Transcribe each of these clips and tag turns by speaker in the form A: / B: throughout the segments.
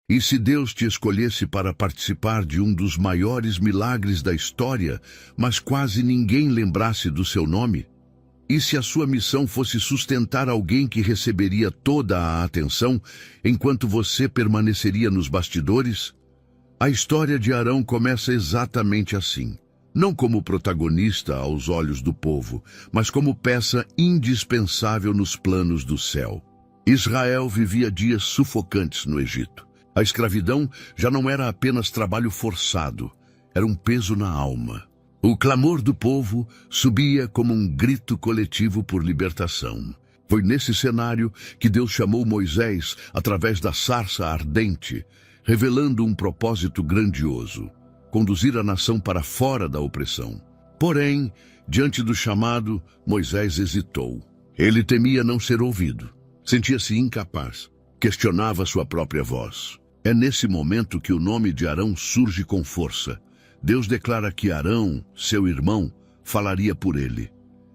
A: E se Deus te escolhesse para participar de um dos maiores milagres da história, mas quase ninguém lembrasse do seu nome? E se a sua missão fosse sustentar alguém que receberia toda a atenção, enquanto você permaneceria nos bastidores? A história de Arão começa exatamente assim. Não como protagonista aos olhos do povo, mas como peça indispensável nos planos do céu. Israel vivia dias sufocantes no Egito. A escravidão já não era apenas trabalho forçado, era um peso na alma. O clamor do povo subia como um grito coletivo por libertação. Foi nesse cenário que Deus chamou Moisés através da sarça ardente, revelando um propósito grandioso: conduzir a nação para fora da opressão. Porém, diante do chamado, Moisés hesitou. Ele temia não ser ouvido. Sentia-se incapaz. Questionava sua própria voz. É nesse momento que o nome de Arão surge com força. Deus declara que Arão, seu irmão, falaria por ele.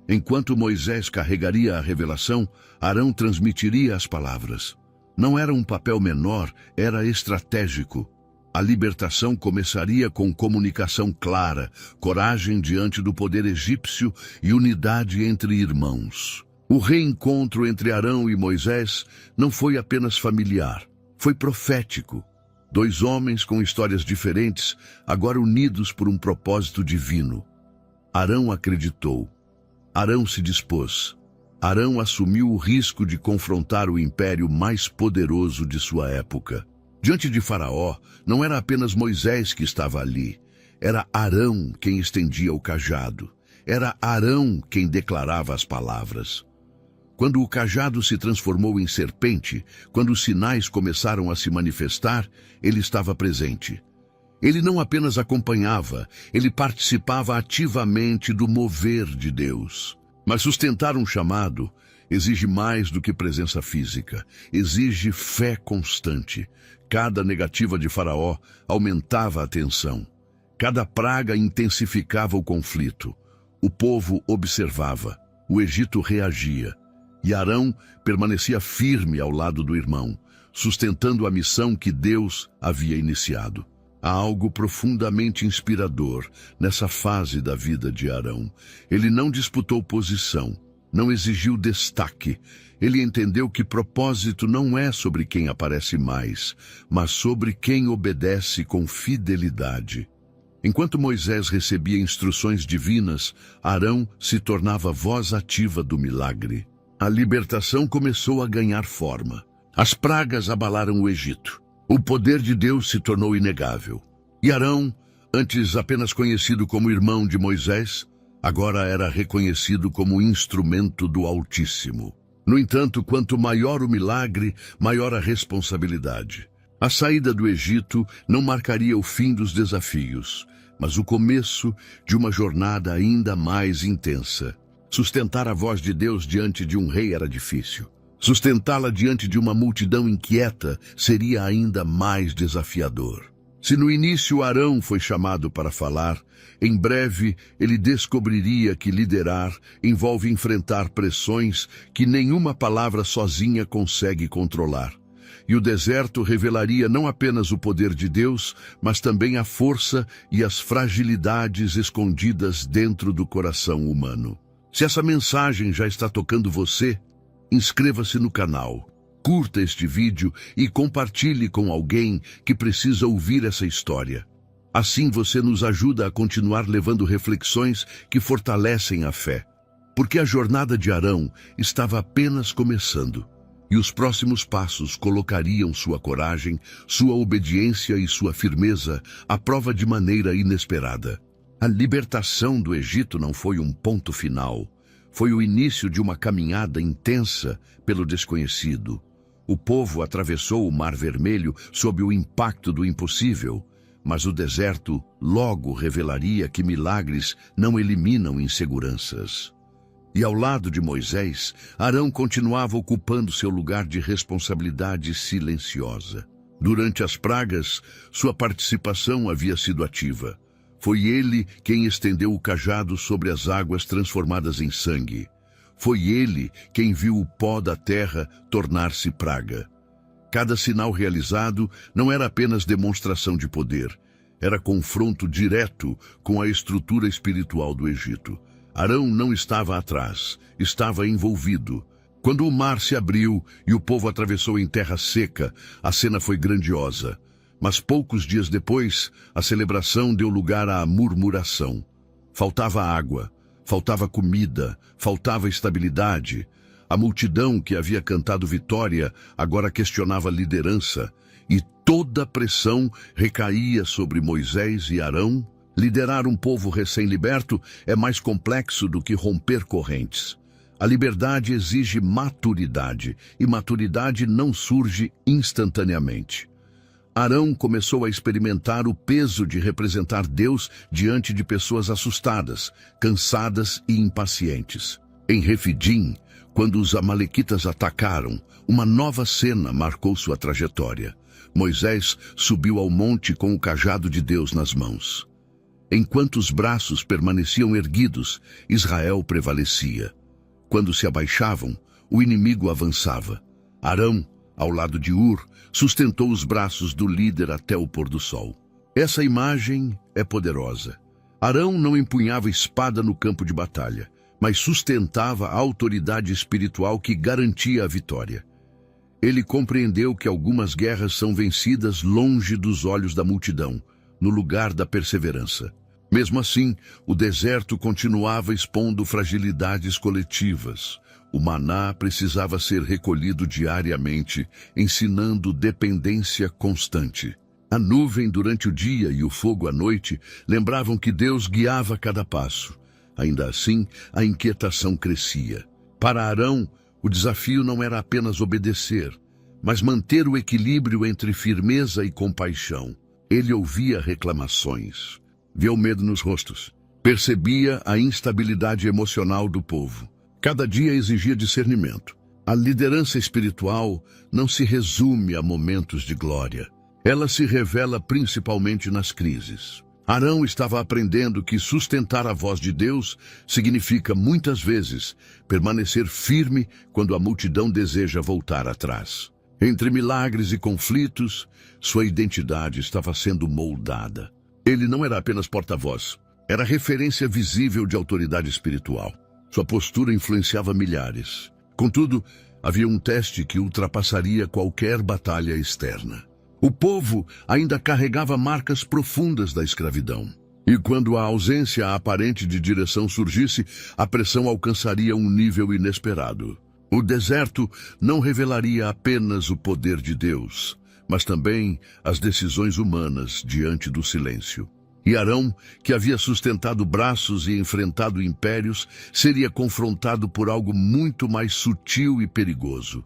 A: Enquanto Moisés carregaria a revelação, Arão transmitiria as palavras. Não era um papel menor, era estratégico. A libertação começaria com comunicação clara, coragem diante do poder egípcio e unidade entre irmãos. O reencontro entre Arão e Moisés não foi apenas familiar, foi profético. Dois homens com histórias diferentes, agora unidos por um propósito divino. Arão acreditou. Arão se dispôs. Arão assumiu o risco de confrontar o império mais poderoso de sua época. Diante de Faraó, não era apenas Moisés que estava ali. Era Arão quem estendia o cajado. Era Arão quem declarava as palavras. Quando o cajado se transformou em serpente, quando os sinais começaram a se manifestar, ele estava presente. Ele não apenas acompanhava, ele participava ativamente do mover de Deus. Mas sustentar um chamado exige mais do que presença física, exige fé constante. Cada negativa de Faraó aumentava a tensão. Cada praga intensificava o conflito. O povo observava, o Egito reagia. E Arão permanecia firme ao lado do irmão, sustentando a missão que Deus havia iniciado. Há algo profundamente inspirador nessa fase da vida de Arão. Ele não disputou posição, não exigiu destaque. Ele entendeu que propósito não é sobre quem aparece mais, mas sobre quem obedece com fidelidade. Enquanto Moisés recebia instruções divinas, Arão se tornava voz ativa do milagre. A libertação começou a ganhar forma. As pragas abalaram o Egito. O poder de Deus se tornou inegável. E Arão, antes apenas conhecido como irmão de Moisés, agora era reconhecido como instrumento do Altíssimo. No entanto, quanto maior o milagre, maior a responsabilidade. A saída do Egito não marcaria o fim dos desafios, mas o começo de uma jornada ainda mais intensa. Sustentar a voz de Deus diante de um rei era difícil. Sustentá-la diante de uma multidão inquieta seria ainda mais desafiador. Se no início Arão foi chamado para falar, em breve ele descobriria que liderar envolve enfrentar pressões que nenhuma palavra sozinha consegue controlar. E o deserto revelaria não apenas o poder de Deus, mas também a força e as fragilidades escondidas dentro do coração humano. Se essa mensagem já está tocando você, inscreva-se no canal, curta este vídeo e compartilhe com alguém que precisa ouvir essa história. Assim você nos ajuda a continuar levando reflexões que fortalecem a fé. Porque a jornada de Arão estava apenas começando, e os próximos passos colocariam sua coragem, sua obediência e sua firmeza à prova de maneira inesperada. A libertação do Egito não foi um ponto final. Foi o início de uma caminhada intensa pelo desconhecido. O povo atravessou o Mar Vermelho sob o impacto do impossível, mas o deserto logo revelaria que milagres não eliminam inseguranças. E ao lado de Moisés, Arão continuava ocupando seu lugar de responsabilidade silenciosa. Durante as pragas, sua participação havia sido ativa. Foi ele quem estendeu o cajado sobre as águas transformadas em sangue. Foi ele quem viu o pó da terra tornar-se praga. Cada sinal realizado não era apenas demonstração de poder, era confronto direto com a estrutura espiritual do Egito. Arão não estava atrás, estava envolvido. Quando o mar se abriu e o povo atravessou em terra seca, a cena foi grandiosa. Mas poucos dias depois, a celebração deu lugar à murmuração. Faltava água, faltava comida, faltava estabilidade. A multidão que havia cantado vitória agora questionava a liderança, e toda a pressão recaía sobre Moisés e Arão. Liderar um povo recém-liberto é mais complexo do que romper correntes. A liberdade exige maturidade, e maturidade não surge instantaneamente. Arão começou a experimentar o peso de representar Deus diante de pessoas assustadas, cansadas e impacientes. Em Refidim, quando os amalequitas atacaram, uma nova cena marcou sua trajetória. Moisés subiu ao monte com o cajado de Deus nas mãos. Enquanto os braços permaneciam erguidos, Israel prevalecia. Quando se abaixavam, o inimigo avançava. Arão, ao lado de Ur, sustentou os braços do líder até o pôr do sol. Essa imagem é poderosa. Arão não empunhava espada no campo de batalha, mas sustentava a autoridade espiritual que garantia a vitória. Ele compreendeu que algumas guerras são vencidas longe dos olhos da multidão, no lugar da perseverança. Mesmo assim, o deserto continuava expondo fragilidades coletivas. O maná precisava ser recolhido diariamente, ensinando dependência constante. A nuvem durante o dia e o fogo à noite lembravam que Deus guiava cada passo. Ainda assim, a inquietação crescia. Para Arão, o desafio não era apenas obedecer, mas manter o equilíbrio entre firmeza e compaixão. Ele ouvia reclamações, via o medo nos rostos, percebia a instabilidade emocional do povo. Cada dia exigia discernimento. A liderança espiritual não se resume a momentos de glória. Ela se revela principalmente nas crises. Arão estava aprendendo que sustentar a voz de Deus significa, muitas vezes, permanecer firme quando a multidão deseja voltar atrás. Entre milagres e conflitos, sua identidade estava sendo moldada. Ele não era apenas porta-voz, era referência visível de autoridade espiritual. Sua postura influenciava milhares. Contudo, havia um teste que ultrapassaria qualquer batalha externa. O povo ainda carregava marcas profundas da escravidão. E quando a ausência aparente de direção surgisse, a pressão alcançaria um nível inesperado. O deserto não revelaria apenas o poder de Deus, mas também as decisões humanas diante do silêncio. E Arão, que havia sustentado braços e enfrentado impérios, seria confrontado por algo muito mais sutil e perigoso: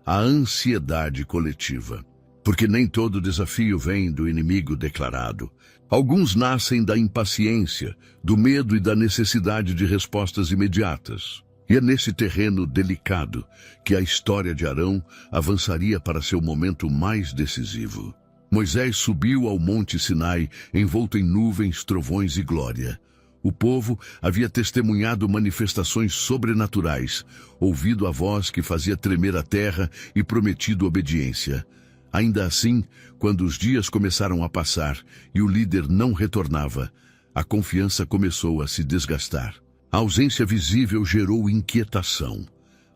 A: a ansiedade coletiva. Porque nem todo desafio vem do inimigo declarado. Alguns nascem da impaciência, do medo e da necessidade de respostas imediatas. E é nesse terreno delicado que a história de Arão avançaria para seu momento mais decisivo. Moisés subiu ao Monte Sinai, envolto em nuvens, trovões e glória. O povo havia testemunhado manifestações sobrenaturais, ouvido a voz que fazia tremer a terra e prometido obediência. Ainda assim, quando os dias começaram a passar e o líder não retornava, a confiança começou a se desgastar. A ausência visível gerou inquietação.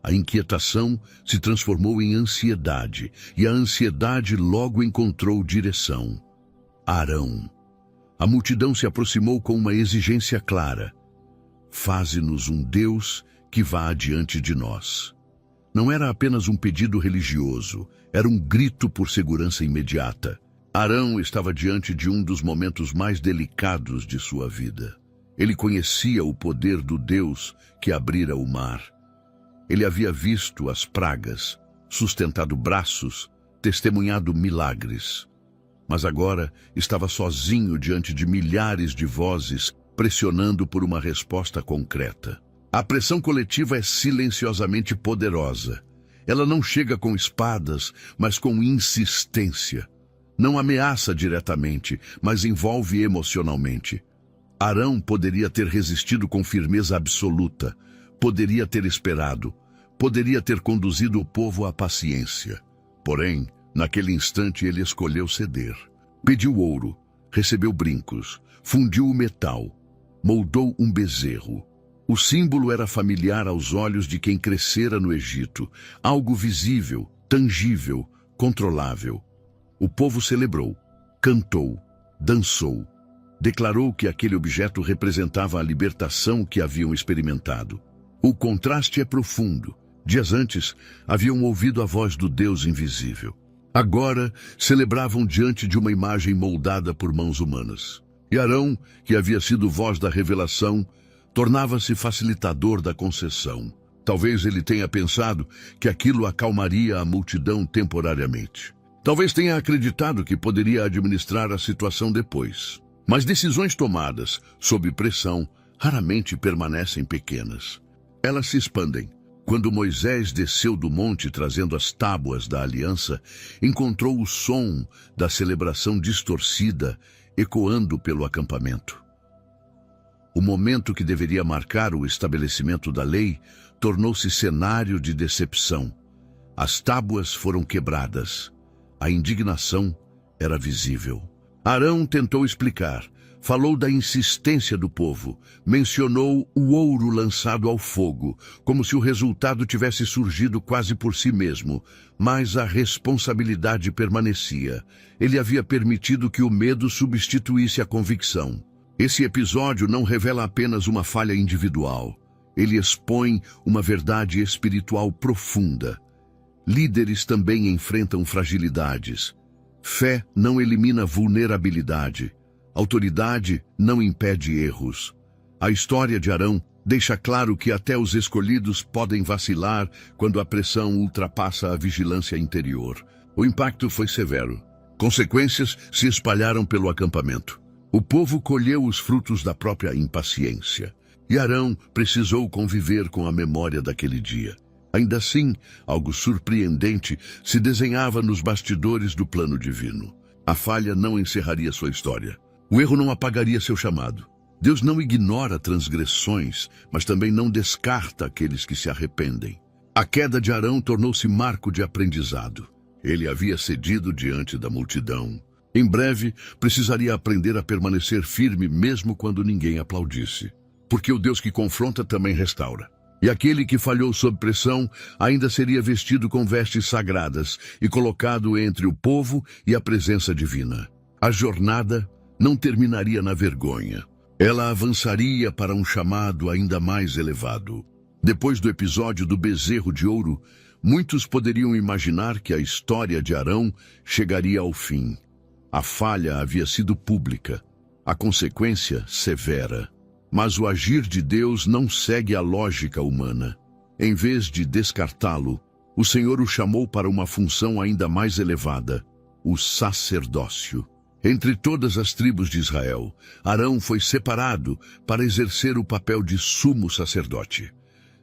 A: A inquietação se transformou em ansiedade, e a ansiedade logo encontrou direção. Arão. A multidão se aproximou com uma exigência clara: faze-nos um Deus que vá adiante de nós. Não era apenas um pedido religioso, era um grito por segurança imediata. Arão estava diante de um dos momentos mais delicados de sua vida. Ele conhecia o poder do Deus que abrira o mar. Ele havia visto as pragas, sustentado braços, testemunhado milagres. Mas agora estava sozinho diante de milhares de vozes, pressionando por uma resposta concreta. A pressão coletiva é silenciosamente poderosa. Ela não chega com espadas, mas com insistência. Não ameaça diretamente, mas envolve emocionalmente. Arão poderia ter resistido com firmeza absoluta, poderia ter esperado, poderia ter conduzido o povo à paciência. Porém, Naquele instante ele escolheu ceder. Pediu ouro, recebeu brincos, fundiu o metal, moldou um bezerro. O símbolo era familiar aos olhos de quem crescera no Egito, algo visível, tangível, controlável. O povo celebrou, cantou, dançou, declarou que aquele objeto representava a libertação que haviam experimentado. O contraste é profundo. Dias antes, haviam ouvido a voz do Deus invisível. Agora, celebravam diante de uma imagem moldada por mãos humanas. E Arão, que havia sido voz da revelação, tornava-se facilitador da concessão. Talvez ele tenha pensado que aquilo acalmaria a multidão temporariamente. Talvez tenha acreditado que poderia administrar a situação depois. Mas decisões tomadas, sob pressão, raramente permanecem pequenas. Elas se expandem. Quando Moisés desceu do monte trazendo as tábuas da aliança, encontrou o som da celebração distorcida ecoando pelo acampamento. O momento que deveria marcar o estabelecimento da lei tornou-se cenário de decepção. As tábuas foram quebradas. A indignação era visível. Arão tentou explicar. Falou da insistência do povo, mencionou o ouro lançado ao fogo, como se o resultado tivesse surgido quase por si mesmo, mas a responsabilidade permanecia. Ele havia permitido que o medo substituísse a convicção. Esse episódio não revela apenas uma falha individual. Ele expõe uma verdade espiritual profunda. Líderes também enfrentam fragilidades. Fé não elimina vulnerabilidade. Autoridade não impede erros. A história de Arão deixa claro que até os escolhidos podem vacilar quando a pressão ultrapassa a vigilância interior. O impacto foi severo. Consequências se espalharam pelo acampamento. O povo colheu os frutos da própria impaciência. E Arão precisou conviver com a memória daquele dia. Ainda assim, algo surpreendente se desenhava nos bastidores do plano divino. A falha não encerraria sua história. O erro não apagaria seu chamado. Deus não ignora transgressões, mas também não descarta aqueles que se arrependem. A queda de Arão tornou-se marco de aprendizado. Ele havia cedido diante da multidão. Em breve, precisaria aprender a permanecer firme mesmo quando ninguém aplaudisse. Porque o Deus que confronta também restaura. E aquele que falhou sob pressão ainda seria vestido com vestes sagradas e colocado entre o povo e a presença divina. A jornada não terminaria na vergonha. Ela avançaria para um chamado ainda mais elevado. Depois do episódio do bezerro de ouro, muitos poderiam imaginar que a história de Arão chegaria ao fim. A falha havia sido pública, a consequência severa. Mas o agir de Deus não segue a lógica humana. Em vez de descartá-lo, o Senhor o chamou para uma função ainda mais elevada, o sacerdócio. Entre todas as tribos de Israel, Arão foi separado para exercer o papel de sumo sacerdote.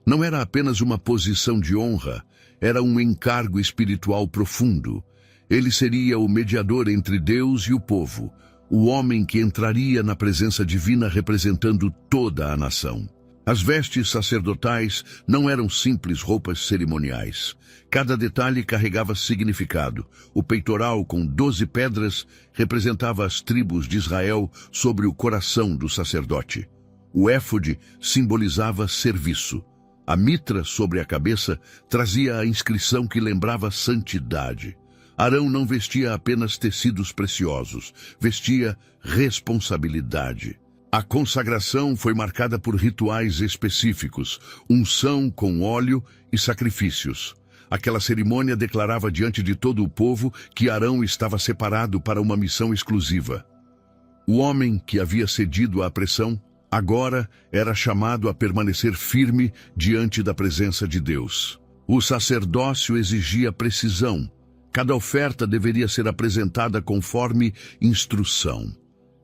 A: Não era apenas uma posição de honra, era um encargo espiritual profundo. Ele seria o mediador entre Deus e o povo, o homem que entraria na presença divina representando toda a nação. As vestes sacerdotais não eram simples roupas cerimoniais. Cada detalhe carregava significado. O peitoral com 12 pedras representava as tribos de Israel sobre o coração do sacerdote. O éfode simbolizava serviço. A mitra sobre a cabeça trazia a inscrição que lembrava santidade. Arão não vestia apenas tecidos preciosos, vestia responsabilidade. A consagração foi marcada por rituais específicos, unção com óleo e sacrifícios. Aquela cerimônia declarava diante de todo o povo que Arão estava separado para uma missão exclusiva. O homem que havia cedido à pressão, agora era chamado a permanecer firme diante da presença de Deus. O sacerdócio exigia precisão. Cada oferta deveria ser apresentada conforme instrução.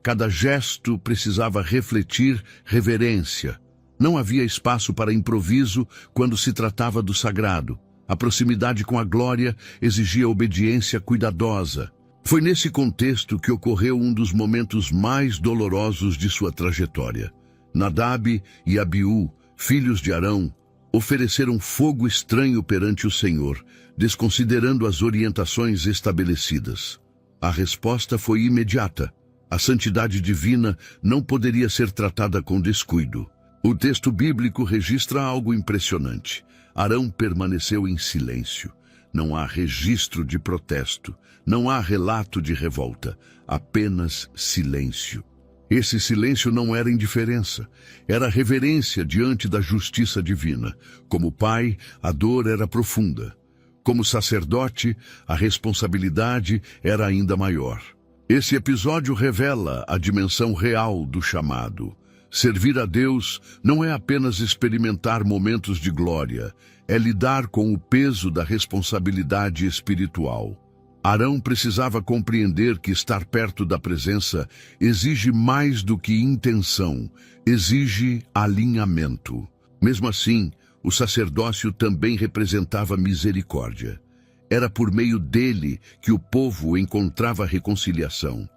A: Cada gesto precisava refletir reverência. Não havia espaço para improviso quando se tratava do sagrado. A proximidade com a glória exigia obediência cuidadosa. Foi nesse contexto que ocorreu um dos momentos mais dolorosos de sua trajetória. Nadab e Abiú, filhos de Arão, ofereceram fogo estranho perante o Senhor, desconsiderando as orientações estabelecidas. A resposta foi imediata. A santidade divina não poderia ser tratada com descuido. O texto bíblico registra algo impressionante. Arão permaneceu em silêncio. Não há registro de protesto, não há relato de revolta, apenas silêncio. Esse silêncio não era indiferença, era reverência diante da justiça divina. Como pai, a dor era profunda. Como sacerdote, a responsabilidade era ainda maior. Esse episódio revela a dimensão real do chamado. Servir a Deus não é apenas experimentar momentos de glória, é lidar com o peso da responsabilidade espiritual. Arão precisava compreender que estar perto da presença exige mais do que intenção, exige alinhamento. Mesmo assim, o sacerdócio também representava misericórdia. Era por meio dele que o povo encontrava reconciliação.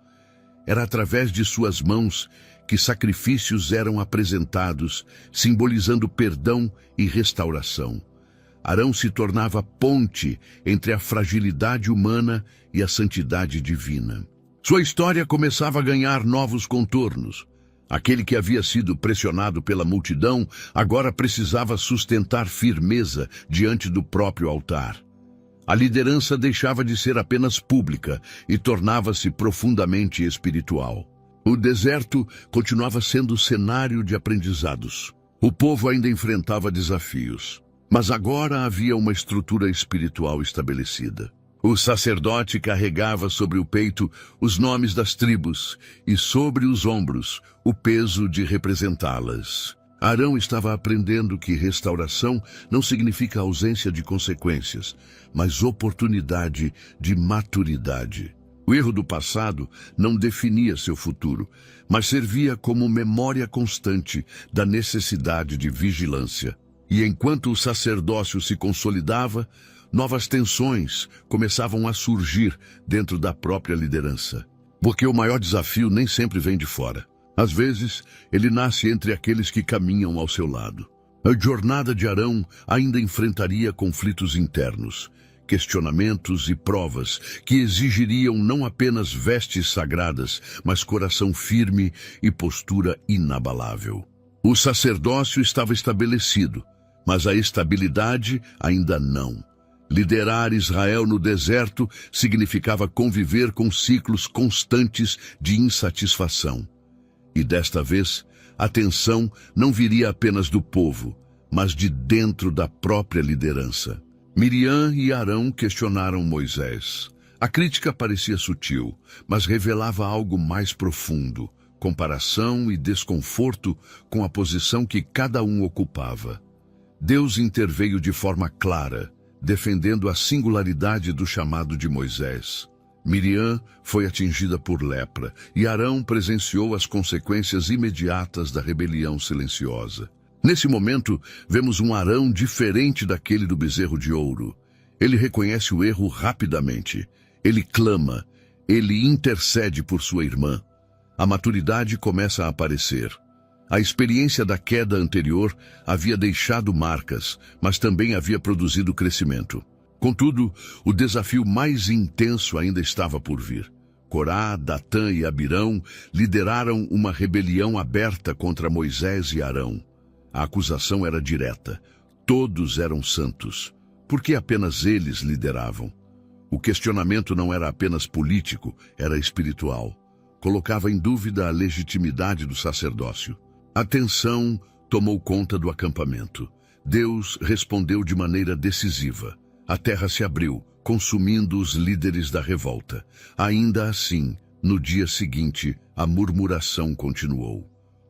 A: Era através de suas mãos que sacrifícios eram apresentados, simbolizando perdão e restauração. Arão se tornava ponte entre a fragilidade humana e a santidade divina. Sua história começava a ganhar novos contornos. Aquele que havia sido pressionado pela multidão agora precisava sustentar firmeza diante do próprio altar. A liderança deixava de ser apenas pública e tornava-se profundamente espiritual. O deserto continuava sendo cenário de aprendizados. O povo ainda enfrentava desafios, mas agora havia uma estrutura espiritual estabelecida. O sacerdote carregava sobre o peito os nomes das tribos e sobre os ombros o peso de representá-las. Arão estava aprendendo que restauração não significa ausência de consequências, mas oportunidade de maturidade. O erro do passado não definia seu futuro, mas servia como memória constante da necessidade de vigilância. E enquanto o sacerdócio se consolidava, novas tensões começavam a surgir dentro da própria liderança. Porque o maior desafio nem sempre vem de fora. Às vezes, ele nasce entre aqueles que caminham ao seu lado. A jornada de Arão ainda enfrentaria conflitos internos, questionamentos e provas que exigiriam não apenas vestes sagradas, mas coração firme e postura inabalável. O sacerdócio estava estabelecido, mas a estabilidade ainda não. Liderar Israel no deserto significava conviver com ciclos constantes de insatisfação. E desta vez, a tensão não viria apenas do povo, mas de dentro da própria liderança. Miriam e Arão questionaram Moisés. A crítica parecia sutil, mas revelava algo mais profundo, comparação e desconforto com a posição que cada um ocupava. Deus interveio de forma clara, defendendo a singularidade do chamado de Moisés. Miriam foi atingida por lepra e Arão presenciou as consequências imediatas da rebelião silenciosa. Nesse momento, vemos um Arão diferente daquele do bezerro de ouro. Ele reconhece o erro rapidamente. Ele clama. Ele intercede por sua irmã. A maturidade começa a aparecer. A experiência da queda anterior havia deixado marcas, mas também havia produzido crescimento. Contudo, o desafio mais intenso ainda estava por vir. Corá, Datã e Abirão lideraram uma rebelião aberta contra Moisés e Arão. A acusação era direta. Todos eram santos. Por que apenas eles lideravam? O questionamento não era apenas político, era espiritual. Colocava em dúvida a legitimidade do sacerdócio. A tensão tomou conta do acampamento. Deus respondeu de maneira decisiva. A terra se abriu, consumindo os líderes da revolta. Ainda assim, no dia seguinte, a murmuração continuou.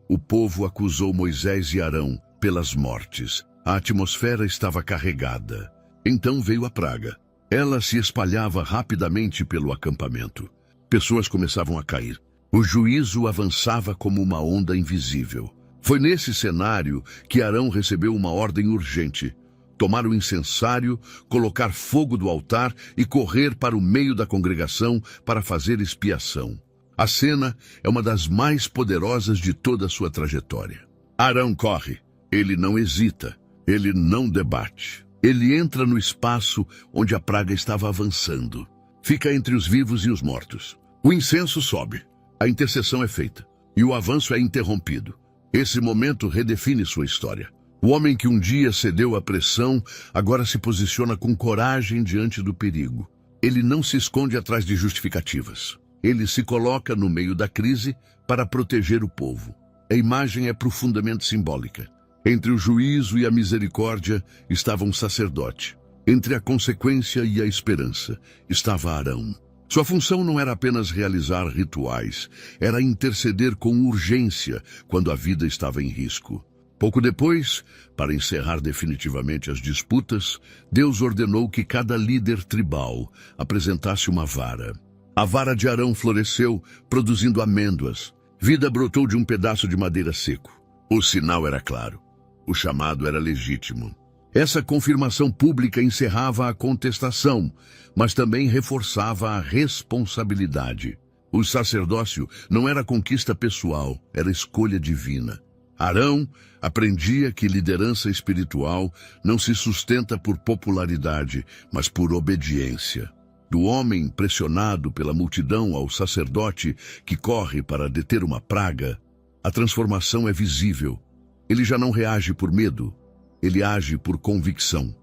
A: O povo acusou Moisés e Arão pelas mortes. A atmosfera estava carregada. Então veio a praga. Ela se espalhava rapidamente pelo acampamento. Pessoas começavam a cair. O juízo avançava como uma onda invisível. Foi nesse cenário que Arão recebeu uma ordem urgente: tomar o incensário, colocar fogo do altar e correr para o meio da congregação para fazer expiação. A cena é uma das mais poderosas de toda a sua trajetória. Arão corre. Ele não hesita. Ele não debate. Ele entra no espaço onde a praga estava avançando. Fica entre os vivos e os mortos. O incenso sobe. A intercessão é feita. E o avanço é interrompido. Esse momento redefine sua história. O homem que um dia cedeu à pressão, agora se posiciona com coragem diante do perigo. Ele não se esconde atrás de justificativas. Ele se coloca no meio da crise para proteger o povo. A imagem é profundamente simbólica. Entre o juízo e a misericórdia estava um sacerdote. Entre a consequência e a esperança estava Arão. Sua função não era apenas realizar rituais, era interceder com urgência quando a vida estava em risco. Pouco depois, para encerrar definitivamente as disputas, Deus ordenou que cada líder tribal apresentasse uma vara. A vara de Arão floresceu, produzindo amêndoas. Vida brotou de um pedaço de madeira seco. O sinal era claro. O chamado era legítimo. Essa confirmação pública encerrava a contestação, mas também reforçava a responsabilidade. O sacerdócio não era conquista pessoal, era escolha divina. Arão aprendia que liderança espiritual não se sustenta por popularidade, mas por obediência. Do homem pressionado pela multidão ao sacerdote que corre para deter uma praga, a transformação é visível. Ele já não reage por medo, ele age por convicção.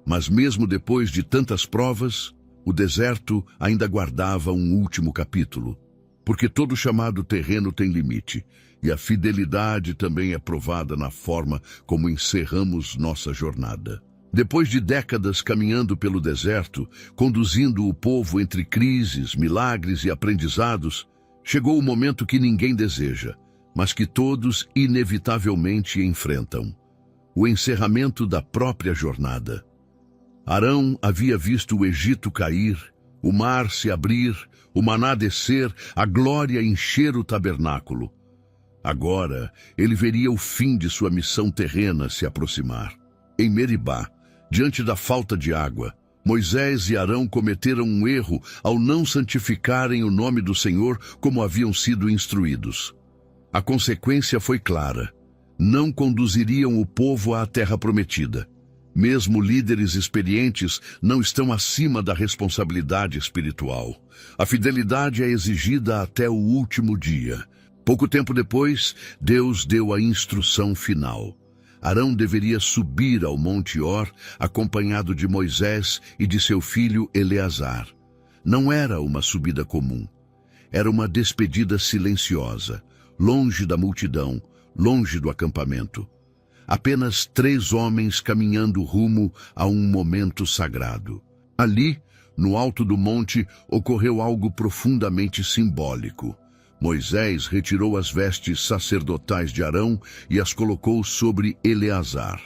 A: Mas mesmo depois de tantas provas, o deserto ainda guardava um último capítulo. Porque todo chamado terreno tem limite, e a fidelidade também é provada na forma como encerramos nossa jornada. Depois de décadas caminhando pelo deserto, conduzindo o povo entre crises, milagres e aprendizados, chegou o momento que ninguém deseja, mas que todos inevitavelmente enfrentam: o encerramento da própria jornada. Arão havia visto o Egito cair, o mar se abrir, o maná descer, a glória encher o tabernáculo. Agora, ele veria o fim de sua missão terrena se aproximar. Em Meribá, diante da falta de água, Moisés e Arão cometeram um erro ao não santificarem o nome do Senhor como haviam sido instruídos. A consequência foi clara: não conduziriam o povo à terra prometida. Mesmo líderes experientes não estão acima da responsabilidade espiritual. A fidelidade é exigida até o último dia. Pouco tempo depois, Deus deu a instrução final. Arão deveria subir ao Monte Hor, acompanhado de Moisés e de seu filho Eleazar. Não era uma subida comum. Era uma despedida silenciosa, longe da multidão, longe do acampamento. Apenas 3 homens caminhando rumo a um momento sagrado. Ali, no alto do monte, ocorreu algo profundamente simbólico. Moisés retirou as vestes sacerdotais de Arão e as colocou sobre Eleazar.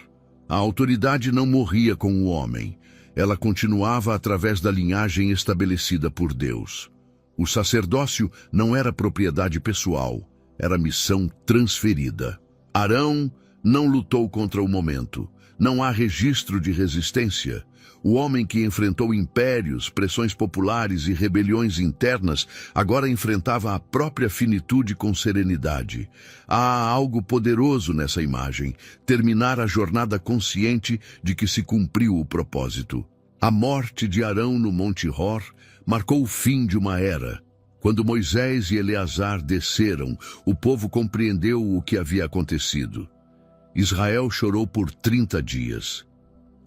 A: A autoridade não morria com o homem. Ela continuava através da linhagem estabelecida por Deus. O sacerdócio não era propriedade pessoal, era missão transferida. Arão não lutou contra o momento. Não há registro de resistência. O homem que enfrentou impérios, pressões populares e rebeliões internas agora enfrentava a própria finitude com serenidade. Há algo poderoso nessa imagem: terminar a jornada consciente de que se cumpriu o propósito. A morte de Arão no Monte Hor marcou o fim de uma era. Quando Moisés e Eleazar desceram, o povo compreendeu o que havia acontecido. Israel chorou por 30 dias.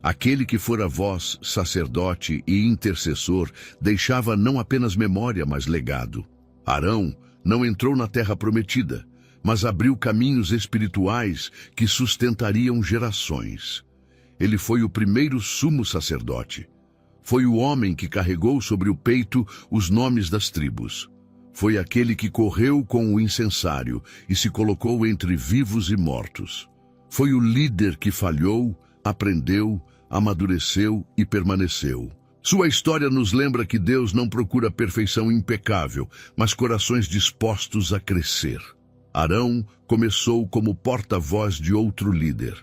A: Aquele que fora voz, sacerdote e intercessor, deixava não apenas memória, mas legado. Arão não entrou na terra prometida, mas abriu caminhos espirituais que sustentariam gerações. Ele foi o primeiro sumo sacerdote. Foi o homem que carregou sobre o peito os nomes das tribos. Foi aquele que correu com o incensário e se colocou entre vivos e mortos. Foi o líder que falhou, aprendeu, amadureceu e permaneceu. Sua história nos lembra que Deus não procura perfeição impecável, mas corações dispostos a crescer. Arão começou como porta-voz de outro líder.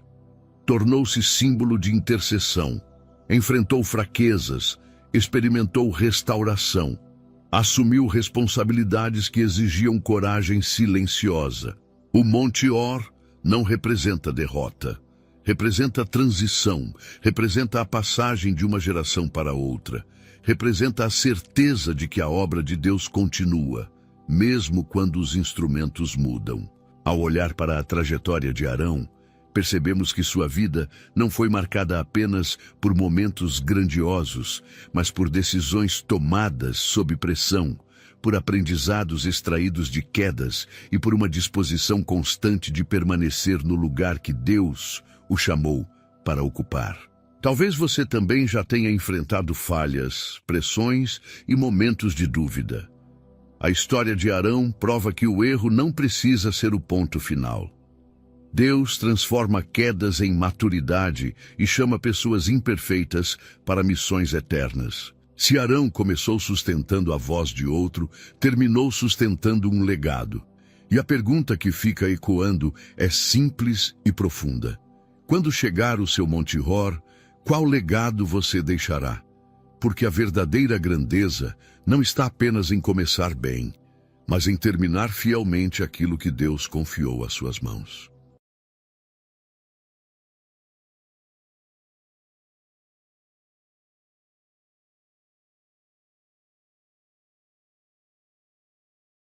A: Tornou-se símbolo de intercessão. Enfrentou fraquezas, experimentou restauração. Assumiu responsabilidades que exigiam coragem silenciosa. O Monte Hor não representa derrota. Representa a transição, representa a passagem de uma geração para outra, representa a certeza de que a obra de Deus continua, mesmo quando os instrumentos mudam. Ao olhar para a trajetória de Arão, percebemos que sua vida não foi marcada apenas por momentos grandiosos, mas por decisões tomadas sob pressão, por aprendizados extraídos de quedas e por uma disposição constante de permanecer no lugar que Deus o chamou para ocupar. Talvez você também já tenha enfrentado falhas, pressões e momentos de dúvida. A história de Arão prova que o erro não precisa ser o ponto final. Deus transforma quedas em maturidade e chama pessoas imperfeitas para missões eternas. Se Arão começou sustentando a voz de outro, terminou sustentando um legado. E a pergunta que fica ecoando é simples e profunda. Quando chegar o seu Monte Hor, qual legado você deixará? Porque a verdadeira grandeza não está apenas em começar bem, mas em terminar fielmente aquilo que Deus confiou às suas mãos.